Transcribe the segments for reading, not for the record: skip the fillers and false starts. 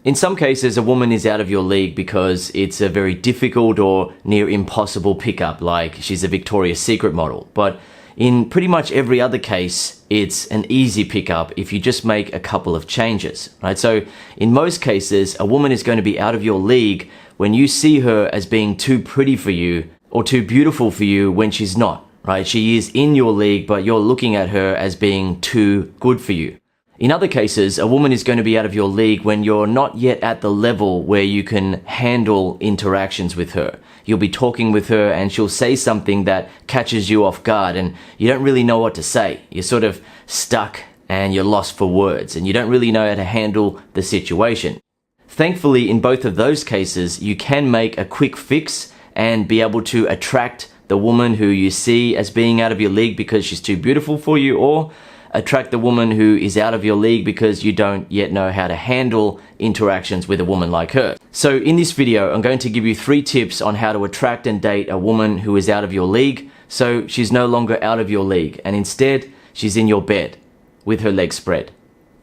In some cases, a woman is out of your league because it's a very difficult or near impossible pickup, like she's a Victoria's Secret model. But in pretty much every other case, it's an easy pickup if you just make a couple of changes, right? So in most cases, a woman is going to be out of your league when you see her as being too pretty for you or too beautiful for you when she's not, right? She is in your league, but you're looking at her as being too good for you. In other cases, a woman is going to be out of your league when you're not yet at the level where you can handle interactions with her. You'll be talking with her and she'll say something that catches you off guard and you don't really know what to say. You're sort of stuck and you're lost for words and you don't really know how to handle the situation. Thankfully, in both of those cases, you can make a quick fix and be able to attract the woman who you see as being out of your league because she's too beautiful for you, or attract the woman who is out of your league because you don't yet know how to handle interactions with a woman like her. So in this video, I'm going to give you 3 tips on how to attract and date a woman who is out of your league, so she's no longer out of your league and instead she's in your bed with her legs spread.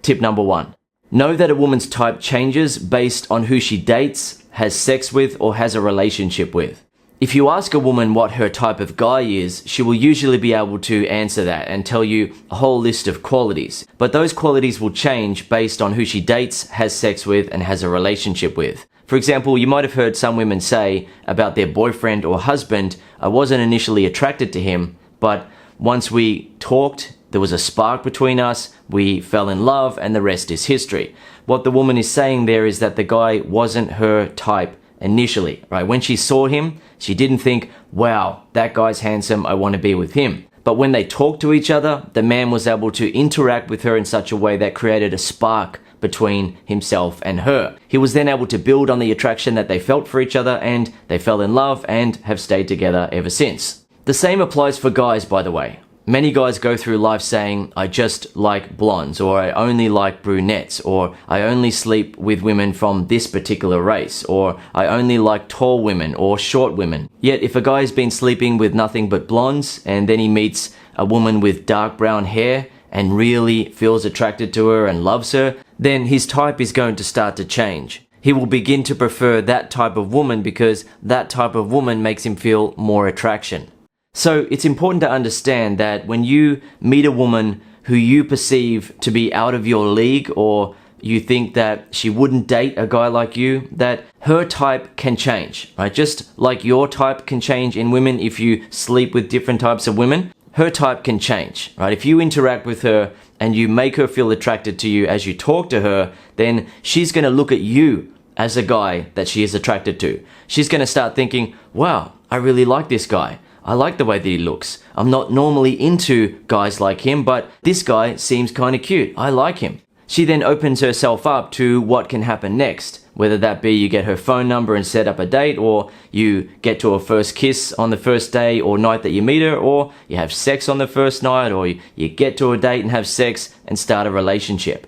Tip number 1. Know that a woman's type changes based on who she dates, has sex with, or has a relationship with. If you ask a woman what her type of guy is, she will usually be able to answer that and tell you a whole list of qualities. But those qualities will change based on who she dates, has sex with, and has a relationship with. For example, you might have heard some women say about their boyfriend or husband, I wasn't initially attracted to him, but once we talked, there was a spark between us, we fell in love, and the rest is history. What the woman is saying there is that the guy wasn't her type initially, right? When she saw him, she didn't think, wow, that guy's handsome, I want to be with him. But when they talked to each other, the man was able to interact with her in such a way that created a spark between himself and her. He was then able to build on the attraction that they felt for each other, and they fell in love and have stayed together ever since. The same applies for guys, by the way. Many guys go through life saying, I just like blondes, or I only like brunettes, or I only sleep with women from this particular race, or I only like tall women or short women. Yet if a guy has been sleeping with nothing but blondes, and then he meets a woman with dark brown hair and really feels attracted to her and loves her, then his type is going to start to change. He will begin to prefer that type of woman because that type of woman makes him feel more attraction. So it's important to understand that when you meet a woman who you perceive to be out of your league, or you think that she wouldn't date a guy like you, that her type can change, right? Just like your type can change in women if you sleep with different types of women, her type can change, right? If you interact with her and you make her feel attracted to you as you talk to her, then she's going to look at you as a guy that she is attracted to. She's going to start thinking, wow, I really like this guy. I like the way that he looks. I'm not normally into guys like him, but this guy seems kind of cute. I like him. She then opens herself up to what can happen next, whether that be you get her phone number and set up a date, or you get to a first kiss on the first day or night that you meet her, or you have sex on the first night, or you get to a date and have sex and start a relationship.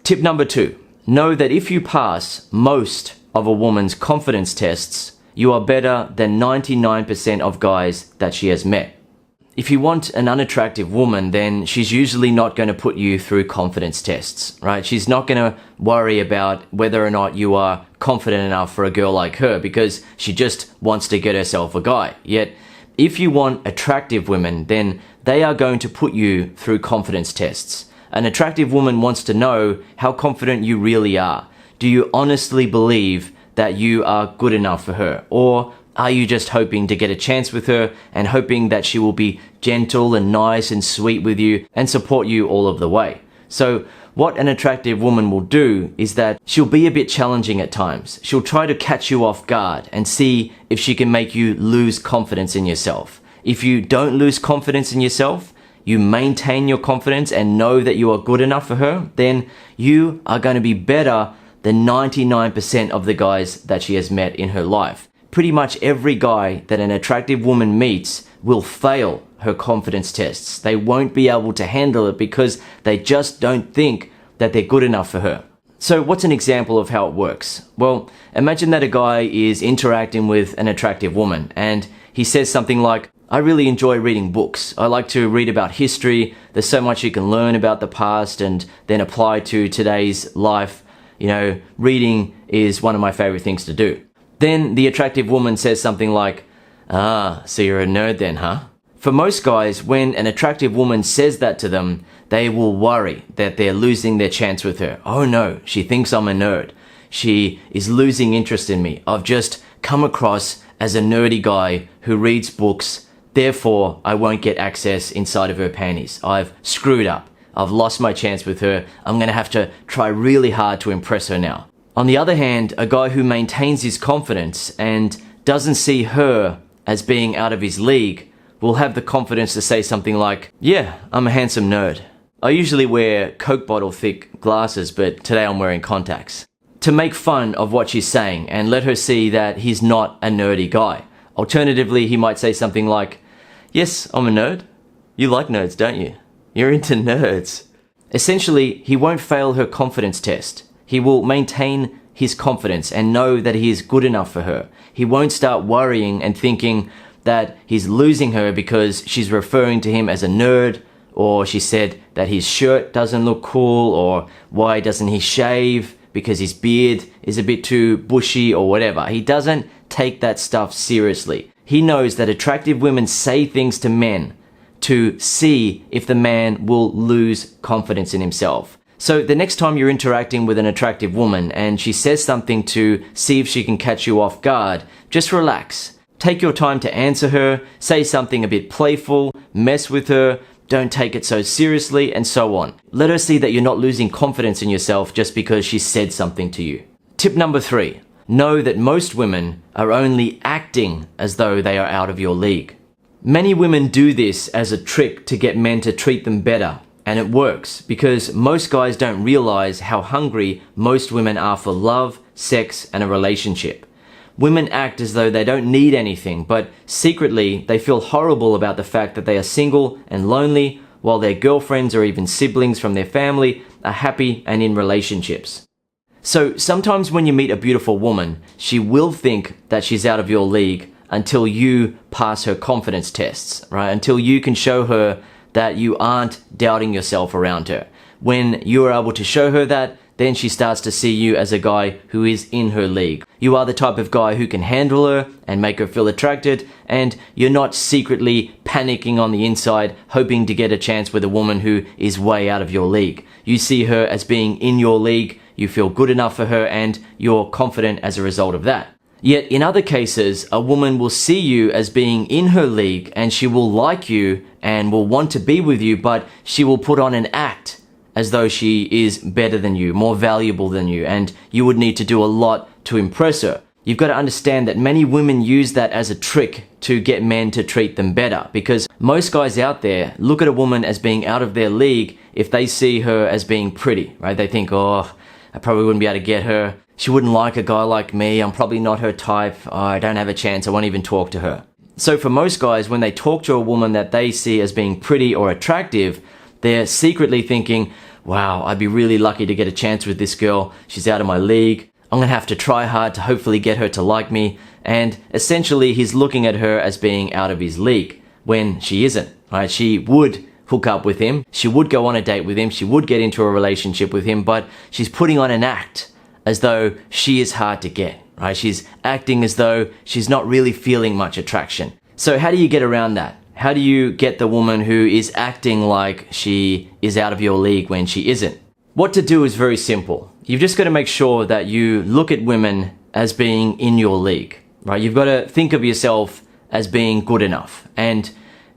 Tip number 2, know that if you pass most of a woman's confidence tests, you are better than 99% of guys that she has met. If you want an unattractive woman, then she's usually not going to put you through confidence tests, right? She's not going to worry about whether or not you are confident enough for a girl like her because she just wants to get herself a guy. Yet, if you want attractive women, then they are going to put you through confidence tests. An attractive woman wants to know how confident you really are. Do you honestly believe that you are good enough for her? Or are you just hoping to get a chance with her and hoping that she will be gentle and nice and sweet with you and support you all of the way? So what an attractive woman will do is that she'll be a bit challenging at times. She'll try to catch you off guard and see if she can make you lose confidence in yourself. If you don't lose confidence in yourself, you maintain your confidence and know that you are good enough for her, then you are going to be better than 99% of the guys that she has met in her life. Pretty much every guy that an attractive woman meets will fail her confidence tests. They won't be able to handle it because they just don't think that they're good enough for her. So what's an example of how it works? Well, imagine that a guy is interacting with an attractive woman and he says something like, I really enjoy reading books. I like to read about history. There's so much you can learn about the past and then apply to today's life. reading is one of my favorite things to do. Then the attractive woman says something like, "Ah, so you're a nerd then, huh?" For most guys, when an attractive woman says that to them, they will worry that they're losing their chance with her. Oh no, she thinks I'm a nerd. She is losing interest in me. I've just come across as a nerdy guy who reads books. Therefore, I won't get access inside of her panties. I've screwed up. I've lost my chance with her. I'm going to have to try really hard to impress her now. On the other hand, a guy who maintains his confidence and doesn't see her as being out of his league will have the confidence to say something like, "Yeah, I'm a handsome nerd. I usually wear Coke bottle thick glasses, but today I'm wearing contacts." To make fun of what she's saying and let her see that he's not a nerdy guy. Alternatively, he might say something like, "Yes, I'm a nerd. You like nerds, don't you? You're into nerds." Essentially, he won't fail her confidence test. He will maintain his confidence and know that he is good enough for her. He won't start worrying and thinking that he's losing her because she's referring to him as a nerd, or she said that his shirt doesn't look cool, or why doesn't he shave because his beard is a bit too bushy or whatever. He doesn't take that stuff seriously. He knows that attractive women say things to men to see if the man will lose confidence in himself. So the next time you're interacting with an attractive woman and she says something to see if she can catch you off guard, just relax. Take your time to answer her, say something a bit playful, mess with her, don't take it so seriously, and so on. Let her see that you're not losing confidence in yourself just because she said something to you. Tip number 3, know that most women are only acting as though they are out of your league. Many women do this as a trick to get men to treat them better, and it works because most guys don't realize how hungry most women are for love, sex, and a relationship. Women act as though they don't need anything, but secretly they feel horrible about the fact that they are single and lonely, while their girlfriends or even siblings from their family are happy and in relationships. So sometimes when you meet a beautiful woman, she will think that she's out of your league until you pass her confidence tests, right? Until you can show her that you aren't doubting yourself around her. When you are able to show her that, then she starts to see you as a guy who is in her league. You are the type of guy who can handle her and make her feel attracted, and you're not secretly panicking on the inside, hoping to get a chance with a woman who is way out of your league. You see her as being in your league, you feel good enough for her, and you're confident as a result of that. Yet in other cases, a woman will see you as being in her league and she will like you and will want to be with you, but she will put on an act as though she is better than you, more valuable than you, and you would need to do a lot to impress her. You've got to understand that many women use that as a trick to get men to treat them better, because most guys out there look at a woman as being out of their league if they see her as being pretty, right? They think, "Oh, I probably wouldn't be able to get her. She wouldn't like a guy like me. I'm probably not her type. Oh, I don't have a chance. I won't even talk to her." So for most guys, when they talk to a woman that they see as being pretty or attractive, they're secretly thinking, "Wow, I'd be really lucky to get a chance with this girl. She's out of my league. I'm going to have to try hard to hopefully get her to like me." And essentially, he's looking at her as being out of his league when she isn't, right? She would hook up with him. She would go on a date with him. She would get into a relationship with him, but she's putting on an act as though she is hard to get, right? She's acting as though she's not really feeling much attraction. So how do you get around that? How do you get the woman who is acting like she is out of your league when she isn't? What to do is very simple. You've just got to make sure that you look at women as being in your league, right? You've got to think of yourself as being good enough. And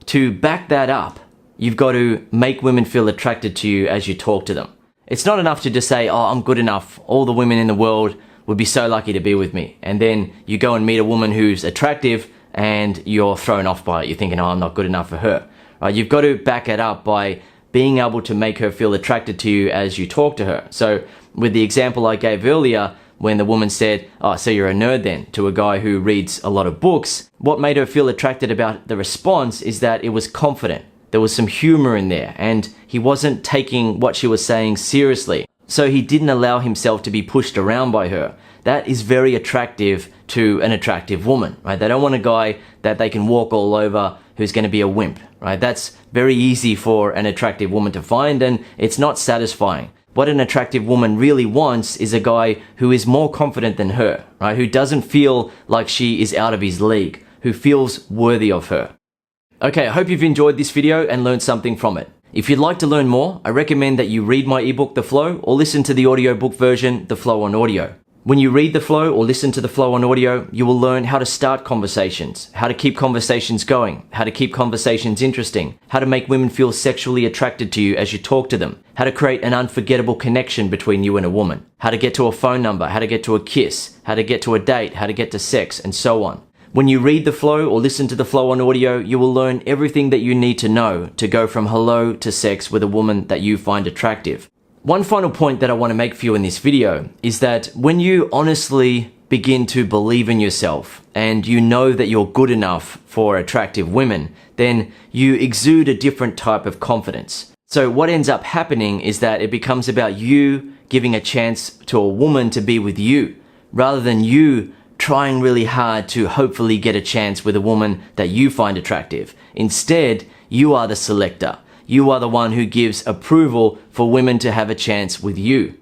to back that up, you've got to make women feel attracted to you as you talk to them. It's not enough to just say, "Oh, I'm good enough. All the women in the world would be so lucky to be with me." And then you go and meet a woman who's attractive and you're thrown off by it. You're thinking, "Oh, I'm not good enough for her." Right? You've got to back it up by being able to make her feel attracted to you as you talk to her. So with the example I gave earlier, when the woman said, "Oh, so you're a nerd then," to a guy who reads a lot of books, what made her feel attracted about the response is that it was confident. There was some humor in there, and he wasn't taking what she was saying seriously. So he didn't allow himself to be pushed around by her. That is very attractive to an attractive woman, right? They don't want a guy that they can walk all over who's going to be a wimp, right? That's very easy for an attractive woman to find, and it's not satisfying. What an attractive woman really wants is a guy who is more confident than her, right? Who doesn't feel like she is out of his league, who feels worthy of her. Okay, I hope you've enjoyed this video and learned something from it. If you'd like to learn more, I recommend that you read my ebook, The Flow, or listen to the audiobook version, The Flow on Audio. When you read The Flow or listen to The Flow on Audio, you will learn how to start conversations, how to keep conversations going, how to keep conversations interesting, how to make women feel sexually attracted to you as you talk to them, how to create an unforgettable connection between you and a woman, how to get to a phone number, how to get to a kiss, how to get to a date, how to get to sex, and so on. When you read The Flow or listen to The Flow on Audio, you will learn everything that you need to know to go from hello to sex with a woman that you find attractive. One final point that I want to make for you in this video is that when you honestly begin to believe in yourself and you know that you're good enough for attractive women, then you exude a different type of confidence. So what ends up happening is that it becomes about you giving a chance to a woman to be with you, rather than you trying really hard to hopefully get a chance with a woman that you find attractive. Instead, you are the selector. You are the one who gives approval for women to have a chance with you.